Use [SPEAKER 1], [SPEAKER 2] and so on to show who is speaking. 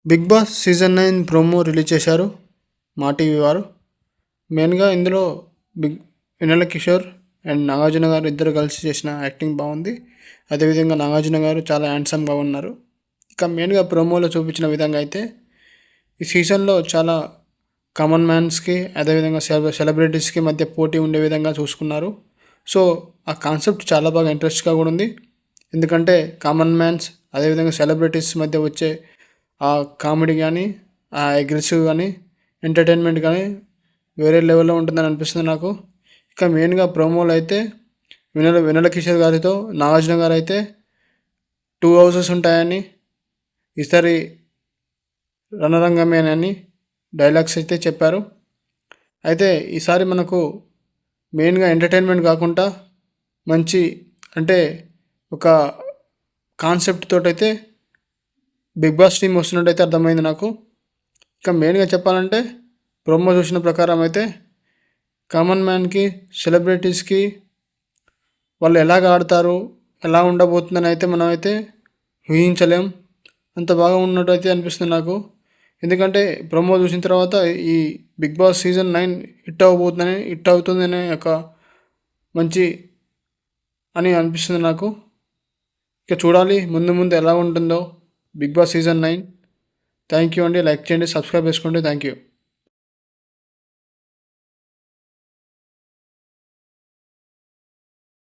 [SPEAKER 1] Big Boss season 9 promo release చేశారు Maa TV వారు. మెయిన్గా ఇందులో వెన్నెల కిషోర్ అండ్ నాగార్జున గారు ఇద్దరు కలిసి చేసిన యాక్టింగ్ బాగుంది. అదేవిధంగా నాగార్జున గారు చాలా హ్యాండ్సమ్గా ఉన్నారు. ఇక మెయిన్గా ప్రోమోలో చూపించిన విధంగా అయితే ఈ సీజన్లో చాలా కామన్ మ్యాన్స్కి అదేవిధంగా సెలబ్రిటీస్కి మధ్య పోటీ ఉండే విధంగా చూసుకున్నారు. సో ఆ కాన్సెప్ట్ చాలా బాగా ఇంట్రెస్ట్గా కూడా ఉంది. ఎందుకంటే కామన్ మ్యాన్స్ అదేవిధంగా సెలబ్రిటీస్ మధ్య వచ్చే ఆ కామెడీ కానీ, ఆ అగ్రెసివ్ కానీ, ఎంటర్టైన్మెంట్ కానీ వేరే లెవెల్లో ఉంటుందని అనిపిస్తుంది నాకు. ఇక మెయిన్గా ప్రోమోలో అయితే వెన్నెల కిషోర్ గారితో నాగార్జున గారు అయితే 2 హౌసెస్ ఉంటాయని, ఈసారి రణరంగమేనని డైలాగ్స్ అయితే చెప్పారు. అయితే ఈసారి మనకు మెయిన్గా ఎంటర్టైన్మెంట్ కాకుండా మంచి అంటే ఒక కాన్సెప్ట్ తోటైతే బిగ్ బాస్ టీం వస్తున్నట్టయితే అర్థమైంది నాకు. ఇక మెయిన్గా చెప్పాలంటే ప్రోమో చూసిన ప్రకారం అయితే కామన్ మ్యాన్కి సెలబ్రిటీస్కి వాళ్ళు ఎలాగ ఆడతారు, ఎలా ఉండబోతుందని అయితే మనం అయితే ఊహించలేం. అంత బాగా ఉన్నట్టయితే అనిపిస్తుంది నాకు. ఎందుకంటే ప్రోమో చూసిన తర్వాత ఈ బిగ్ బాస్ సీజన్ 9 హిట్ అవుతుందనే ఒక మంచి అని అనిపిస్తుంది నాకు. ఇక చూడాలి ముందు ముందు ఎలా ఉంటుందో Bigg Boss season 9. Thank you అండి. లైక్ చేయండి, సబ్స్క్రైబ్ చేసుకోండి. Thank you.